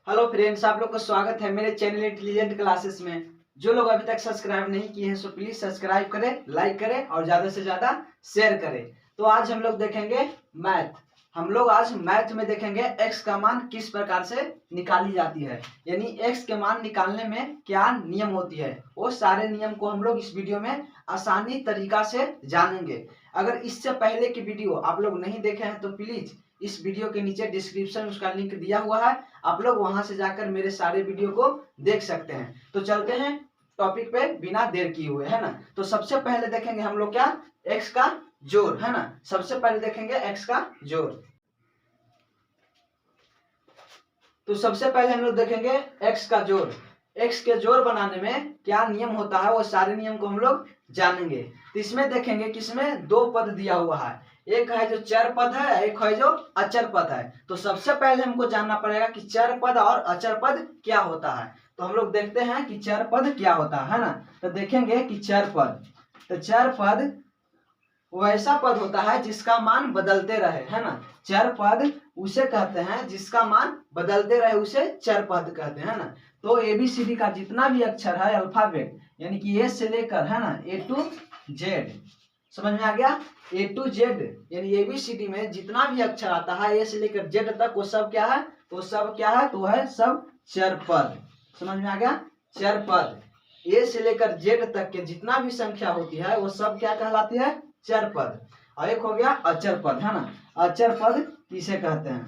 Hello friends, आप लोग का स्वागत है मेरे चैनल इंटेलिजेंट क्लासेस में। जो लोग अभी तक सब्सक्राइब नहीं किए हैं सो प्लीज सब्सक्राइब करें, लाइक करें और ज्यादा से ज्यादा शेयर करें। तो आज हम लोग देखेंगे मैथ। हम लोग आज मैथ में देखेंगे एक्स का मान किस प्रकार से निकाली जाती है, यानी एक्स के मान निकालने में क्या नियम होती है। वो सारे नियम को हम लोग इस वीडियो में आसानी तरीका से जानेंगे। अगर इससे पहले की वीडियो आप लोग नहीं देखे हैं तो प्लीज इस वीडियो के नीचे डिस्क्रिप्शन में उसका लिंक दिया हुआ है, आप लोग वहां से जाकर मेरे सारे वीडियो को देख सकते हैं। तो चलते हैं टॉपिक पे बिना देर किए हुए, है ना। तो सबसे पहले देखेंगे हम लोग क्या, एक्स का जोड़, है ना। सबसे पहले देखेंगे एक्स का जोड़। तो सबसे पहले हम लोग देखेंगे एक्स का जोड़। एक्स के जोड़ बनाने में क्या नियम होता है वो सारे नियम को हम लोग जानेंगे। तो इसमें देखेंगे कि इसमें दो पद दिया हुआ है, एक है जो चर पद है, एक है जो अचर पद है। तो सबसे पहले हमको जानना पड़ेगा कि चर पद और अचर पद क्या होता है। तो हम लोग देखते हैं कि चर पद क्या होता है ना। तो देखेंगे कि चर पद, तो चर पद वैसा पद होता है जिसका मान बदलते रहे, है ना। चर पद उसे कहते हैं जिसका मान बदलते रहे, उसे चर पद कहते हैं ना। तो एबीसीडी का जितना भी अक्षर है अल्फाबेट, यानी कि ए से लेकर, है ना, ए टू जेड, समझ में आ गया। ए टू जेड यानी एबीसीडी में जितना भी अक्षर आता है ए से लेकर जेड तक, वो सब क्या है, तो सब क्या है, तो है सब चर पद। समझ में आ गया, चर पद। ए से लेकर जेड तक के जितना भी संख्या होती है वो सब क्या कहलाती है, चर पद। और एक हो गया अचर पद, है ना। अचर पद किसे कहते हैं,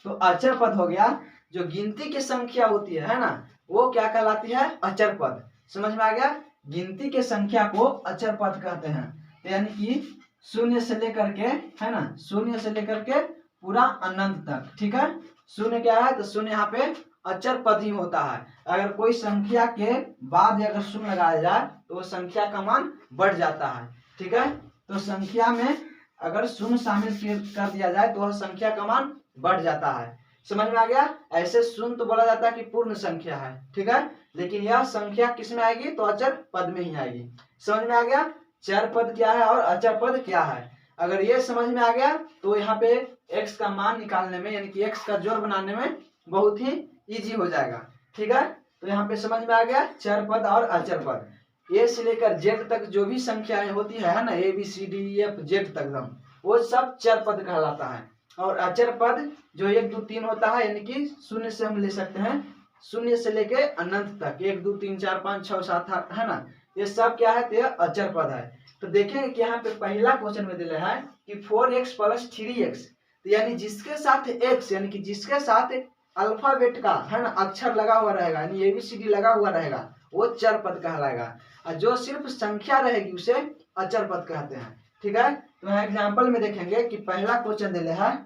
तो अचर पद हो गया जो गिनती की संख्या होती है ना, वो क्या कहलाती है, अचर पद। समझ में आ गया, गिनती के संख्या को अचर पद कहते हैं। तो यानी कि शून्य से लेकर के, है ना, शून्य से लेकर के पूरा अनंत तक, ठीक है। शून्य क्या है, तो शून्य यहाँ पे अचर पद ही होता है। अगर कोई संख्या के बाद अगर शून्य लगाया जाए तो वो संख्या का मान बढ़ जाता है, ठीक है। तो संख्या में अगर शून्य शामिल कर दिया जाए तो वह संख्या का मान बढ़ जाता है। समझ में आ गया। ऐसे शून्य तो बोला जाता है कि पूर्ण संख्या है, ठीक है, लेकिन यह संख्या किस में आएगी, तो अचर पद में ही आएगी। समझ में आ गया, चर पद क्या है और अचर पद क्या है। अगर ये समझ में आ गया तो यहाँ पे एक्स का मान निकालने में, यानी कि एक्स का जोड़ बनाने में बहुत ही इजी हो जाएगा, ठीक है। तो यहाँ पे समझ में आ गया चर पद और अचर पद। ए से लेकर जेड तक जो भी संख्याएं होती है ना, A B C D F Z तक, वो सब चर पद कहलाता है। और अचर पद जो 1 2 3 होता है, यानी कि शून्य से हम ले सकते हैं, शून्य से लेके अनंत तक, 1 2 3 4 5 6 7 8, है ना, ये सब क्या है, तो यह अचर पद है। तो देखेंगे कि यहाँ पे पहला क्वेश्चन में दिया है कि 4x + 3x, तो यानी जिसके साथ x, यानी कि जिसके साथ अल्फाबेट का, है ना, अक्षर लगा हुआ रहेगा, यानी एबीसीडी लगा हुआ रहेगा, वो चर पद कहलाएगा। और जो सिर्फ संख्या रहेगी उसे अचर पद कहते हैं, ठीक है। तो यहाँ एग्जाम्पल में देखेंगे कि पहला क्वेश्चन दिया है,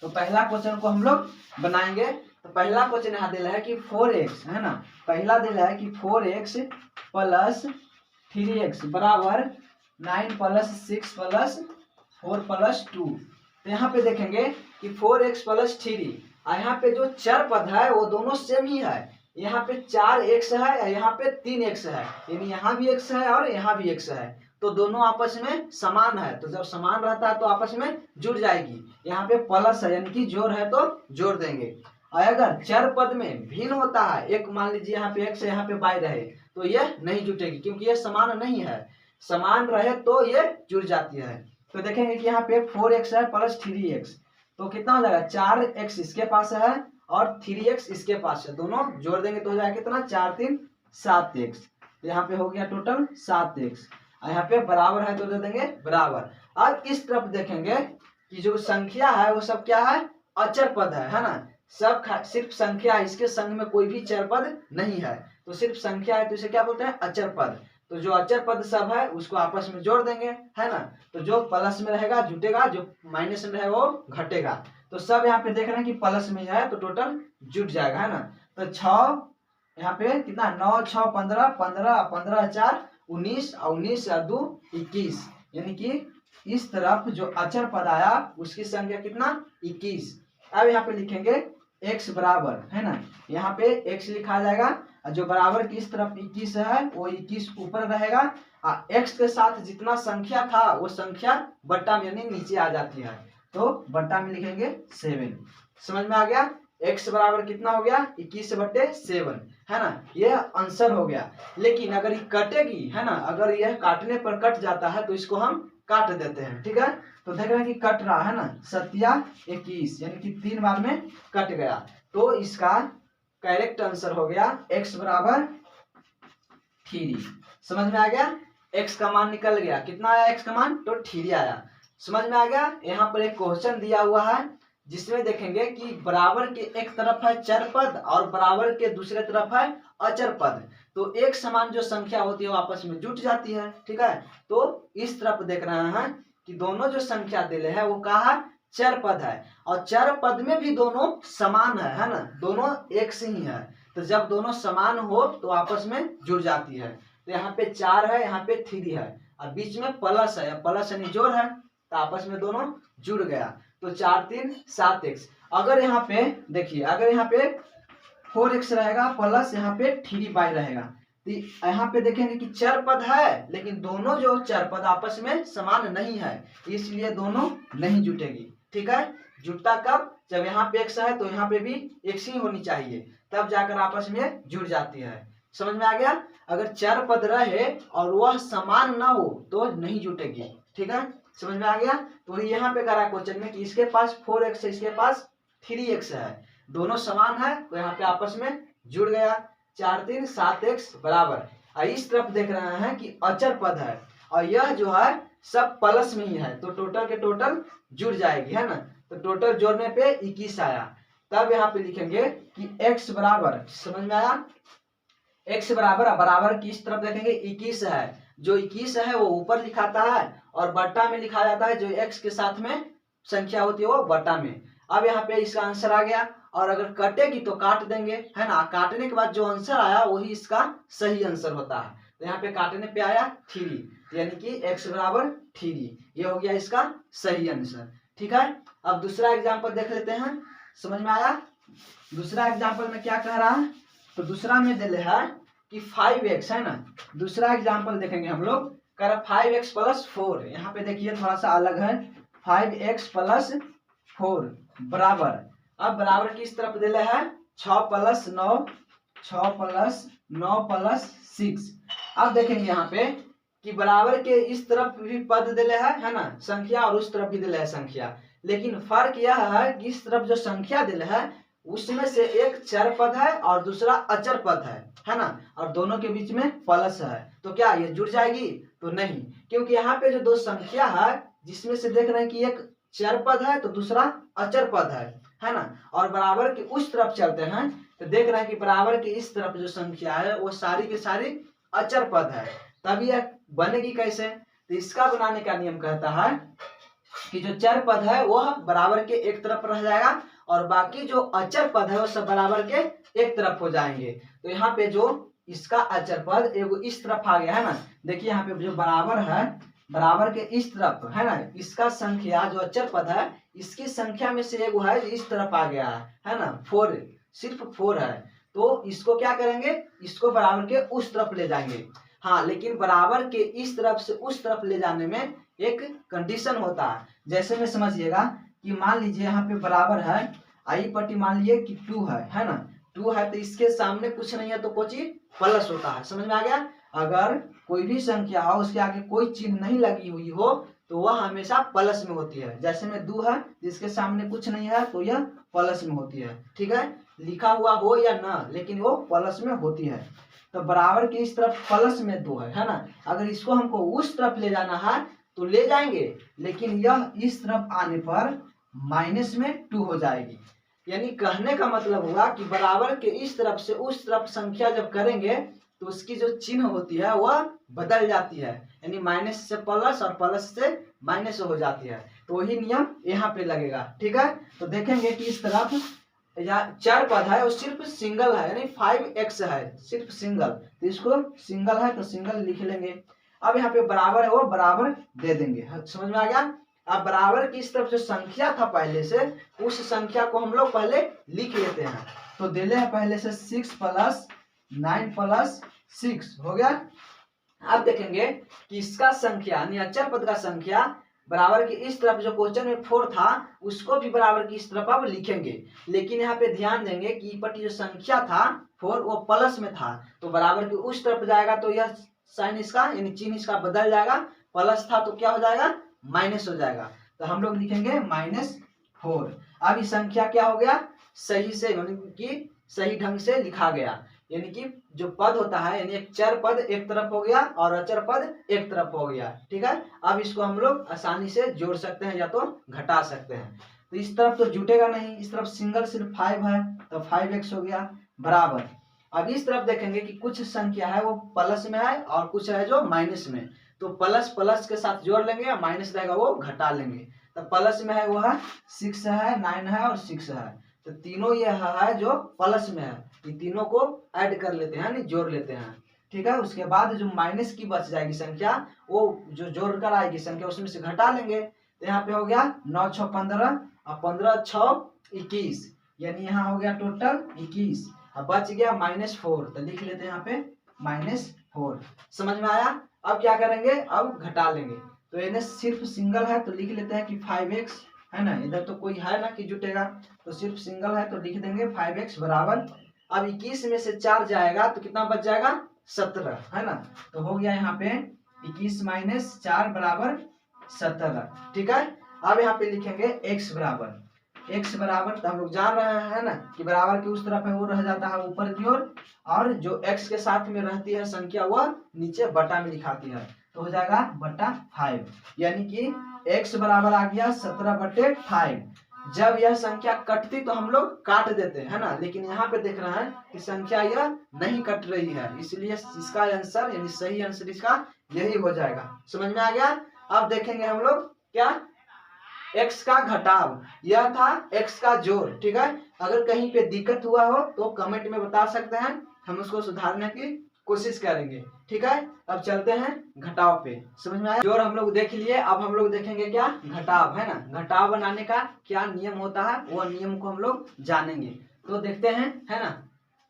तो पहला क्वेश्चन को हम लोग बनाएंगे। तो पहला क्वेश्चन यहाँ दिया है कि 4x, है ना, पहला दिया है कि 4x + 3x बराबर 9 + 6 + 4 + 2। तो यहाँ पे देखेंगे कि 4x + 3, और यहाँ पे जो चर पद है वो दोनों सेम ही है। यहाँ पे 4x है और यहाँ पे 3x है, यानी यहाँ भी x है और यहाँ भी x है, तो दोनों आपस में समान है। तो जब समान रहता है तो आपस में जुड़ जाएगी। यहाँ पे प्लस है, यानी कि जोड़ है तो जोड़ देंगे। और अगर चर पद में भिन्न होता है, एक मान लीजिए यहाँ पे x है, यहाँ पे y रहे, तो ये नहीं जुटेगी क्योंकि ये समान नहीं है। समान रहे तो ये जुड़ जाती है। तो देखेंगे कि यहाँ पे 4x है + 3x, तो कितना हो जाएगा, 4x इसके पास है और 3x इसके पास है, दोनों जोड़ देंगे तो हो जाएगा कितना, 4 3 7x। तो यहाँ पे हो गया टोटल 7x, और यहाँ पे बराबर है तो दे देंगे बराबर। अब इस तरफ देखेंगे कि जो संख्या है वो सब क्या है, अचर पद है ना। सब सिर्फ संख्या है, इसके संग में कोई भी चर पद नहीं है, तो सिर्फ संख्या है, तो इसे क्या बोलते हैं, अचर पद। तो जो अचर पद सब है उसको आपस में जोड़ देंगे, है ना। तो जो प्लस में रहेगा जुटेगा, जो माइनस में है वो घटेगा। तो सब यहाँ पे देख रहे हैं कि प्लस में है तो टोटल जुट जाएगा, है ना। तो 6 यहाँ पे कितना, 9 6 15 15 15 4 19 और 19 और 2 21, यानी कि इस तरफ जो अचर पद आया उसकी संख्या कितना, 21। अब यहाँ पे लिखेंगे x बराबर, है ना, यहाँ पे x लिखा जाएगा, और जो बराबर की इस तरफ 21 है वो 21 ऊपर रहेगा, और x के साथ जितना संख्या था वो संख्या बट्टा में यानी नीचे आ जाती है, तो बट्टा में लिखेंगे 7। समझ में आ गया। x बराबर कितना हो गया 21/7 है ना, ये आंसर हो गया। लेकिन अगर ये कटेगी है ना, अगर यह काटने पर कट जाता है तो इसको हम काट देते हैं, ठीक है। तो देख रहे हैं कि कट रहा है ना, 7 यानी कि 3 बार में कट गया। तो इसका करेक्ट आंसर हो गया x बराबर 3। समझ में आ गया, x का मान निकल गया, कितना आया x का मान, तो 3 आया। समझ में आ गया। यहाँ पर एक क्वेश्चन दिया हुआ है जिसमें देखेंगे कि बराबर के एक तरफ है चर पद और बराबर के दूसरे तरफ है अचर पद, तो एक समान जो संख्या होती है वो आपस में जुट जाती है, ठीक है। तो इस तरफ देख रहे हैं कि दोनों जो संख्या दिले है वो कहा चर पद है, और चर पद में भी दोनों समान है ना, दोनों एक से ही है। तो जब दोनों समान हो तो आपस में जुड़ जाती है। तो यहाँ पे 4 है, यहाँ पे 3 है, और बीच में प्लस है, प्लस यानी जोड़ है, तो आपस में दोनों जुड़ गया। तो 4 3 7x। अगर यहाँ पे देखिए, अगर यहाँ पे 4x रहेगा प्लस यहाँ पे 3y रहेगा, तो यहाँ पे देखेंगे कि चर पद है, लेकिन दोनों जो चर पद आपस में समान नहीं है, इसलिए दोनों नहीं जुटेगी, ठीक है। जुटता कब, जब यहाँ पे x है तो यहाँ पे भी x ही होनी चाहिए, तब जाकर आपस में जुड़ जाती है। समझ में आ गया। अगर चर पद रहे और वह समान ना हो तो नहीं जुटेगी, ठीक है। समझ में आ गया। तो यहाँ पे करा क्वेश्चन में कि इसके पास 4x है, इसके पास 3x है, दोनों समान है, तो यहाँ पे आपस में जुड़ गया। 4 3 7x बराबर। इस तरफ देख रहे हैं कि अचर पद है और यह जो है सब प्लस में ही है, तो टोटल के टोटल जुड़ जाएगी, है ना। तो टोटल जोड़ने पे 21 आया। तब यहाँ पे लिखेंगे कि x बराबर, समझ में आया, x बराबर, बराबर की इस तरफ देखेंगे 21 है, जो 21 है वो ऊपर लिखाता है और बट्टा में लिखा जाता है, जो x के साथ में संख्या होती है वो बट्टा में। अब यहाँ पे इसका आंसर आ गया, और अगर कटेगी तो काट देंगे, है ना, काटने के बाद जो आंसर आया वही इसका सही आंसर होता है। तो यहाँ पे काटने पे आया 3, यानी कि x बराबर 3, ये हो गया इसका सही आंसर, ठीक है। अब दूसरा एग्जाम्पल देख लेते हैं। समझ में आया। दूसरा एग्जाम्पल में क्या कह रहा है, तो दूसरा में दिले है कि 5x है ना। दूसरा एग्जाम्पल देखेंगे हम लोग, कह रहा 5x + 4। यहाँ पे देखिए थोड़ा सा अलग है, 5x + 4 बराबर। अब बराबर किस तरफ दिले है 6 + 9, 6 + 9 + 6। अब देखेंगे यहाँ पे कि बराबर के इस तरफ भी पद दिले है ना संख्या, और उस तरफ भी दिले है संख्या, लेकिन फर्क यह है कि इस तरफ जो संख्या दिले है उसमें से एक चर पद है और दूसरा अचर पद है ना, और दोनों के बीच में प्लस है, तो क्या ये जुड़ जाएगी, तो नहीं, क्योंकि यहाँ पे जो दो संख्या है जिसमें से देख रहे हैं कि एक चर पद है तो दूसरा अचर पद है ना, और बराबर के उस तरफ चलते हैं तो देख रहे हैं कि बराबर के इस तरफ जो संख्या है वो सारी की सारी अचर पद है। तब यह बनेगी कैसे, तो इसका बनाने का नियम कहता है कि जो चर पद है वह बराबर के एक तरफ रह जाएगा और बाकी जो अचर पद है वो सब बराबर के एक तरफ हो जाएंगे। तो यहाँ पे जो इसका अचर पद एगो इस तरफ आ गया है ना, देखिए यहाँ पे जो बराबर है, बराबर के इस तरफ है ना, इसका संख्या जो अचर पद है इसकी संख्या में से एगो है जो इस तरफ आ गया है ना, 4, सिर्फ 4 है, तो इसको क्या करेंगे, इसको बराबर के उस तरफ ले जाएंगे। हाँ, लेकिन बराबर के इस तरफ से उस तरफ ले जाने में एक कंडीशन होता है। जैसे में समझिएगा कि मान लीजिए यहाँ पे बराबर है, आई पट्टी मान लीजिए कि 2 है ना, 2 है तो इसके सामने कुछ नहीं है तो कोई चीज प्लस होता है। समझ में आ गया। अगर कोई भी संख्या हो उसके आगे कोई चिन्ह नहीं लगी हुई हो तो वह हमेशा प्लस में होती है। जैसे में 2 है जिसके सामने कुछ नहीं है तो यह प्लस में होती है, ठीक है, लिखा हुआ हो या ना, लेकिन वो प्लस में होती है। तो बराबर के इस तरफ प्लस में 2 है ना, अगर इसको हमको उस तरफ ले जाना है तो ले जाएंगे, लेकिन यह इस तरफ आने पर माइनस में 2 हो जाएगी। यानी कहने का मतलब हुआ कि बराबर के इस तरफ से उस तरफ संख्या जब करेंगे तो उसकी जो चिन्ह होती है वह बदल जाती है, यानी माइनस से प्लस और प्लस से माइनस हो जाती है। तो वही नियम यहाँ पे लगेगा, ठीक है। तो देखेंगे कि इस तरफ या चर पद है और सिर्फ सिंगल है, यानी 5x है, सिर्फ सिंगल, तो इसको सिंगल है तो सिंगल लिख लेंगे। अब यहाँ पे बराबर है वो बराबर दे देंगे, समझ में आ गया। अब बराबर की इस तरफ जो संख्या था पहले से, उस संख्या को हम लोग पहले लिख लेते हैं। तो दे ले है पहले से 6 + 9 + 6 हो गया। अब देखेंगे कि इसका संख्या यानी अचर पद का संख्या बराबर की इस तरफ जो क्वेश्चन में 4 था उसको भी बराबर की इस तरफ अब लिखेंगे, लेकिन यहाँ पे ध्यान देंगे कि पट्टी जो संख्या था 4 वो प्लस में था, तो बराबर की उस तरफ जाएगा तो यह साइन इसका यानी चिन्ह इसका बदल जाएगा, प्लस था तो क्या हो जाएगा माइनस हो जाएगा, तो हम लोग लिखेंगे -4। अब ये संख्या क्या हो गया सही से यानी कि सही ढंग से लिखा गया, यानी कि जो पद होता है यानी एक चर पद एक तरफ हो गया और अचर पद एक तरफ हो गया, ठीक है। अब इसको हम लोग आसानी से जोड़ सकते हैं या तो घटा सकते हैं, तो इस तरफ तो जुटेगा नहीं, इस तरफ सिंगल सिर्फ 5 है तो 5x हो गया बराबर। अब इस तरफ देखेंगे कि कुछ संख्या है वो प्लस में है और कुछ है जो माइनस में, तो प्लस प्लस के साथ जोड़ लेंगे और माइनस रहेगा वो घटा लेंगे, तो प्लस में है वो है 6 है 9 है और 6 है, तो तीनों ये है जो प्लस में है, ये तीनों को ऐड कर लेते हैं जोड़ लेते हैं, ठीक है। उसके बाद जो माइनस की बच जाएगी संख्या वो जो जोड़ कर आएगी संख्या उसमें से घटा लेंगे, तो यहाँ पे हो गया 9 6 15 और 15 6 21, यानी यहाँ हो गया टोटल 21, अब बच गया -4, तो लिख लेते हैं यहाँ पे -4। समझ में आया। अब क्या करेंगे अब घटा लेंगे, तो इन्हें सिर्फ सिंगल है तो लिख लेते हैं कि 5x है ना, इधर तो कोई है ना कि जुटेगा, तो सिर्फ सिंगल है तो लिख देंगे 5x बराबर। अब 21 में से 4 जाएगा तो कितना बच जाएगा 17 है ना, तो हो गया यहाँ पे 21 - 4 बराबर 17, ठीक है। अब यहाँ पे लिखेंगे x बराबर तो हम लोग जान रहे हैं ना कि बराबर की उस तरफ है वो रह जाता है ऊपर की ओर, और जो x के साथ में रहती है संख्या वह नीचे बटा में लिखाती है, तो हो जाएगा /5, यानी कि x बराबर आ गया 17/5। जब यह संख्या कटती तो हम लोग काट देते हैं है ना, लेकिन यहाँ पे देख रहे हैं कि संख्या यह नहीं कट रही है, इसलिए इसका आंसर यानी सही आंसर इसका यही हो जाएगा। समझ में आ गया। अब देखेंगे हम लोग क्या x का घटाव, यह था x का जोड़, ठीक है। अगर कहीं पे दिक्कत हुआ हो तो कमेंट में बता सकते हैं, हम उसको सुधारने की कोशिश करेंगे, ठीक है। अब चलते हैं घटाव पे। समझ में आया। जोड़ हम लोग देख लिए, अब हम लोग देखेंगे क्या घटाव है ना, घटाव बनाने का क्या नियम होता है वो नियम को हम लोग जानेंगे, तो देखते हैं है ना।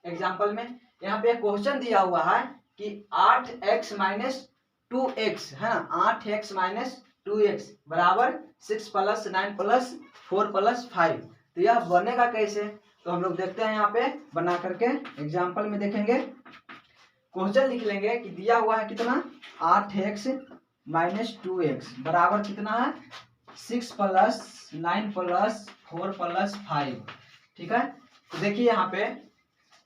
एग्जाम्पल में यहाँ पे क्वेश्चन दिया हुआ है कि 8x - 2x है ना, 8x - 2x बराबर 6 + 9 + 4 + 5, तो यह बनेगा कैसे, तो हम लोग देखते हैं यहाँ पे बना करके। एग्जाम्पल में देखेंगे क्वेश्चन लिख लेंगे कि दिया हुआ है कितना 8x - 2x बराबर कितना है 6 + 9 + 4 + 5, ठीक है। तो देखिए यहाँ पे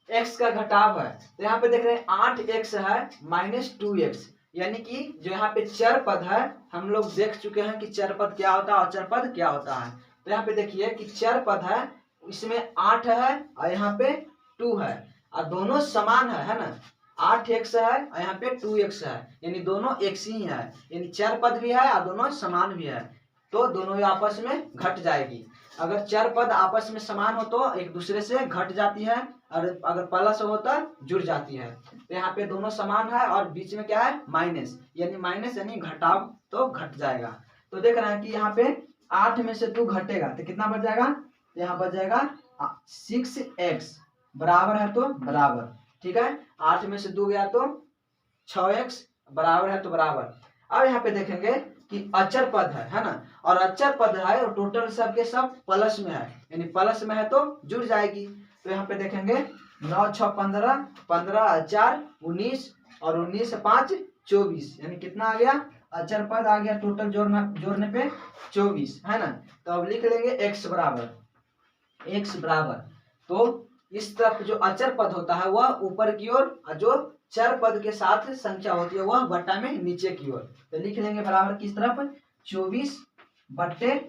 x का घटाव है, तो यहाँ पे देख रहे हैं 8x है -2x, यानी कि जो यहाँ पे चर पद है हम लोग देख चुके हैं कि चर पद क्या होता है और चर पद क्या होता है। तो यहाँ पे देखिए कि चर पद है इसमें 8 है और यहाँ पे 2 है और दोनों समान है ना, 8x है और यहाँ पे 2x है, यानी दोनों x ही है, यानी चर पद भी है और दोनों समान भी है, तो दोनों आपस में घट जाएगी। अगर चर पद आपस में समान हो तो एक दूसरे से घट जाती है, और अगर प्लस हो तो जुड़ जाती है, तो यहाँ पे दोनों समान है और बीच में क्या है माइनस, यानी घटाव तो घट जाएगा। तो देख रहे हैं कि यहाँ पे 8 में से 2 घटेगा तो कितना बच जाएगा, यहाँ बच जाएगा 6x बराबर है तो बराबर, ठीक है। 8 में से 2 गया तो 6x बराबर है तो बराबर। अब यहाँ पे देखेंगे कि अचर पद है ना, और अचर पद है और टोटल सब के सब प्लस में है, यानी प्लस में है तो जुड़ जाएगी। तो यहाँ पे देखेंगे 9 6 15 15 4 19 और 19 5 24, यानी कितना आ गया अचर पद आ गया, टोटल जोड़ने पे 24 है ना। तो अब लिख लेंगे x बराबर, तो इस तरफ जो अचर पद होता है वह ऊपर की ओर और जो चर पद के साथ संख्या होती है वह बट्टा में नीचे की ओर, तो लिख लेंगे बराबर किस तरफ 24 बट्टे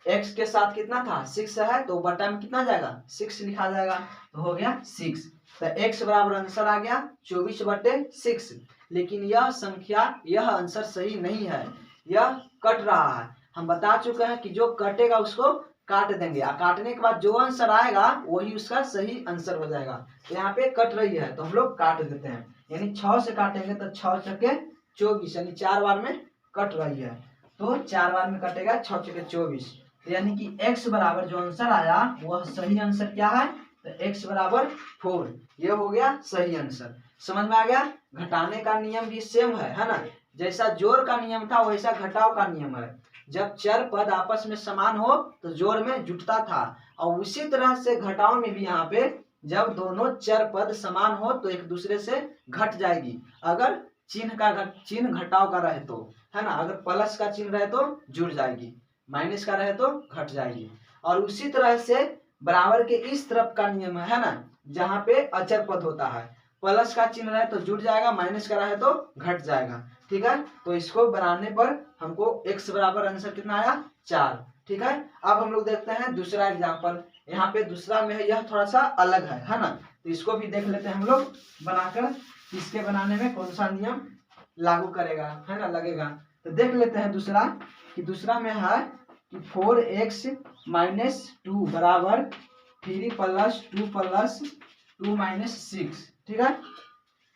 x के साथ कितना था 6 है तो बट्टा में कितना जाएगा 6 लिखा जाएगा, तो हो गया 6, तो x बराबर आंसर आ गया 24/6। लेकिन यह संख्या यह आंसर सही नहीं है, यह कट रहा है। हम बता चुके हैं कि जो कटेगा उसको काट देंगे और काटने के बाद जो आंसर आएगा वही उसका सही आंसर हो जाएगा। तो यहाँ पे कट रही है तो हम लोग काट देते हैं, यानी 6 से काटेंगे तो 6 चक्के 24, यानी 4 बार में कट रही है, तो 4 बार में कटेगा 6 चक्के 24, तो यानी कि x बराबर जो आंसर आया वह सही आंसर क्या है, तो x बराबर 4, ये हो गया सही आंसर। समझ में आ गया। घटाने का नियम भी सेम है ना, जैसा जोड़ का नियम था वैसा घटाव का नियम है। जब चर पद आपस में समान हो तो जोड़ में जुटता था, और उसी तरह से घटाव में भी यहाँ पे जब दोनों चर पद समान हो तो एक दूसरे से घट जाएगी, अगर चिन्ह घटाव का रहे तो, है ना। अगर प्लस का चिन्ह रहे तो जुड़ जाएगी, माइनस का रहे तो घट जाएगी। और उसी तरह से बराबर के इस तरफ का नियम है ना, जहाँ पे अचर पद होता है, प्लस का चिन्ह रहे तो जुड़ जाएगा, माइनस का रहे तो घट जाएगा, ठीक है। तो इसको बनाने पर हमको x बराबर आंसर कितना आया 4, ठीक है। अब हम लोग देखते हैं दूसरा एग्जाम्पल। यहाँ पे दूसरा में है, यह थोड़ा सा अलग है ना, तो इसको भी देख लेते हैं हम लोग बनाकर, इसके बनाने में कौन सा नियम लागू करेगा, है ना, लगेगा। तो देख लेते हैं दूसरा, कि दूसरा में है कि 4x - 2 बराबर 3 + 2 + 2 - 6, ठीक है।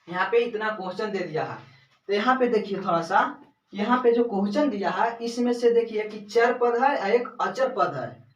यहाँ पे इतना क्वेश्चन दे दिया है, तो यहाँ पे देखिए थोड़ा सा, यहाँ पे जो क्वेश्चन दिया है इसमें से देखिए कि चर पद है और एक अचर पद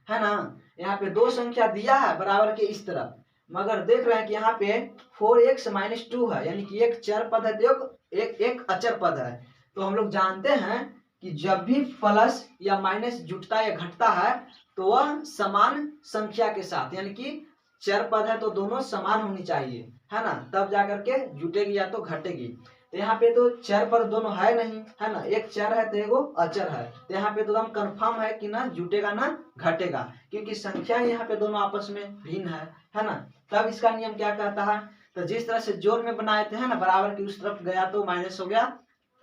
है ना। यहाँ पे दो संख्या दिया है बराबर के इस तरफ, मगर देख रहे हैं कि यहाँ पे 4x - 2 है, यानी कि एक चर पद है तो एक अचर पद है। तो हम लोग जानते हैं कि जब भी प्लस या माइनस जुटता या घटता है तो वह समान संख्या के साथ, यानी कि चर पद है तो दोनों समान होनी चाहिए, है ना, तब जाकर के जुटेगी या तो घटेगी। तो यहाँ पे तो चर पद दोनों है नहीं, है ना, एक चर है तो एगो अचर है, तो यहाँ पे तो एकदम कंफर्म है कि ना जुटेगा ना घटेगा, क्योंकि संख्या यहाँ पे दोनों आपस में भिन्न है ना। तब इसका नियम क्या कहता है, तो जिस तरह से जोड़ में बनाए थे, है ना, बराबर की उस तरफ गया तो माइनस हो गया,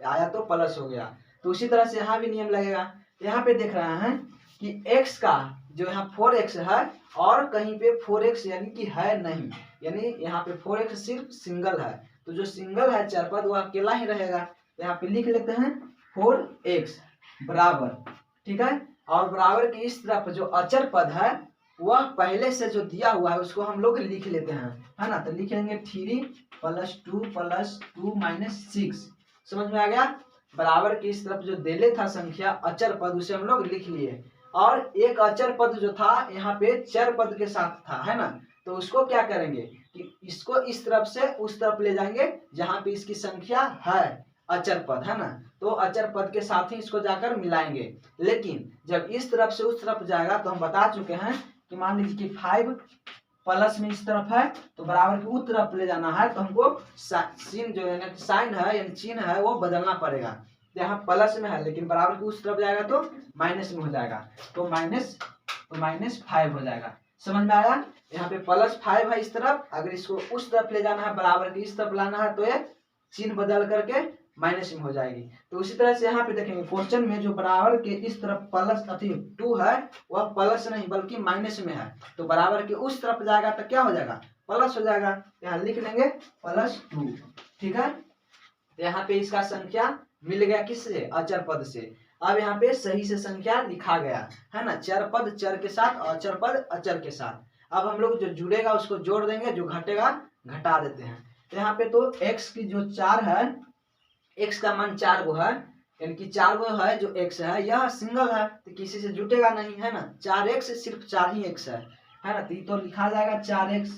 आया तो प्लस हो गया, तो उसी तरह से यहाँ भी नियम लगेगा। यहाँ पे देख रहे हैं कि x का जो यहाँ 4x है और कहीं पे 4x यानी कि है नहीं, यानी यहाँ पे 4x सिर्फ सिंगल है, तो जो सिंगल है चर पद वह अकेला ही रहेगा। तो यहाँ पे लिख लेते हैं 4x बराबर, ठीक है, और बराबर की इस तरफ जो अचर पद है वह पहले से जो दिया हुआ है उसको हम लोग लिख लेते हैं, है ना। तो लिखेंगे 3 + 2 + 2 - 6, समझ में आ गया। बराबर की इस तरफ जो देले था संख्या अचर पद उसे हम लोग लिख लिए, और एक अचर पद जो था यहाँ पे चर पद के साथ था, है ना, तो उसको क्या करेंगे कि इसको इस तरफ से उस तरफ ले जाएंगे जहाँ पे इसकी संख्या है अचर पद, है ना, तो अचर पद के साथ ही इसको जाकर मिलाएंगे। लेकिन जब इस तरफ से उस तरफ जाएगा तो हम बता चुके हैं कि मान लीजिए कि 5 प्लस में इस तरफ है तो बराबर की उस तरफ ले जाना है, तो हमको साइन जो है ना, साइन है यानी चिन्ह है वो बदलना पड़ेगा। यहाँ प्लस में है लेकिन बराबर की उस तरफ जाएगा तो माइनस में हो जाएगा, तो -5 हो जाएगा, समझ में आया। यहाँ पे +5 है इस तरफ, अगर इसको उस तरफ ले जाना है बराबर की इस तरफ लाना है तो ये चिन्ह बदल करके माइनस में हो जाएगी। तो उसी तरह से यहाँ पे देखेंगे क्वेश्चन में जो बराबर के इस तरफ +2 है वह प्लस नहीं बल्कि माइनस में है, तो बराबर के उस तरफ जाएगा तो क्या हो जाएगा प्लस हो जाएगा, यहाँ लिख लेंगे +2, ठीक है। यहाँ पे इसका संख्या मिल गया किससे, अचर पद से। अब यहाँ पे सही से संख्या लिखा गया, है ना, चर पद चर के साथ और अचर पद अचर के साथ। अब हम लोग जो जुड़ेगा उसको जोड़ देंगे, जो घटेगा घटा देते हैं। तो यहाँ पे तो x की जो 4 है, x का मान 4 गो है, यानी कि 4 गो है जो x है, यह सिंगल है तो किसी से जुटेगा नहीं, है ना, 4x सिर्फ 4 ही x है ना, तो लिखा जाएगा 4x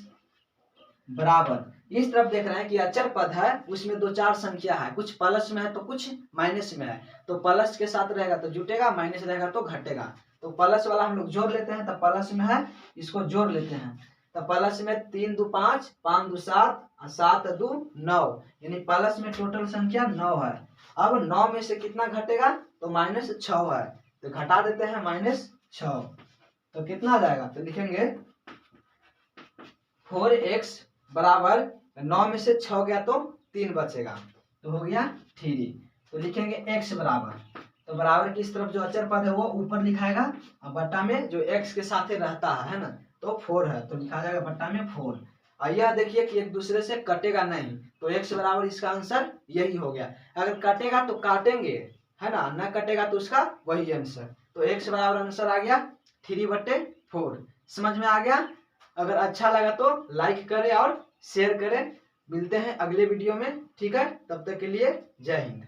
बराबर, इस तरफ देख रहे हैं कि अचर पद है उसमें 2-4 संख्या है, कुछ प्लस में है तो कुछ माइनस में है, तो प्लस के साथ रहेगा तो जुटेगा, माइनस रहेगा तो घटेगा। तो प्लस वाला हम लोग जोड़ लेते हैं, तो प्लस में है इसको जोड़ लेते हैं, तो प्लस में 3 2 5 5 2 7 7 2 9, यानी प्लस में टोटल संख्या 9 है। अब 9 में से कितना घटेगा तो -6 है, तो घटा देते हैं -6, तो कितना आ जाएगा, तो लिखेंगे 4x बराबर 9 में से 6 गया तो 3 बचेगा, तो हो गया 3। तो लिखेंगे x बराबर, तो बराबर की इस तरफ जो अचर पद है वो ऊपर लिखाएगा और बट्टा में जो x के साथ रहता है ना, तो 4 है तो लिखा जाएगा बट्टा में 4। और यह देखिए कि एक दूसरे से कटेगा नहीं, तो x बराबर इसका आंसर यही हो गया। अगर कटेगा तो काटेंगे, है ना, न कटेगा तो उसका वही आंसर, तो x बराबर आंसर आ गया 3/4। समझ में आ गया। अगर अच्छा लगा तो लाइक करें और शेयर करें। मिलते हैं अगले वीडियो में, ठीक है, तब तक के लिए जय हिंद।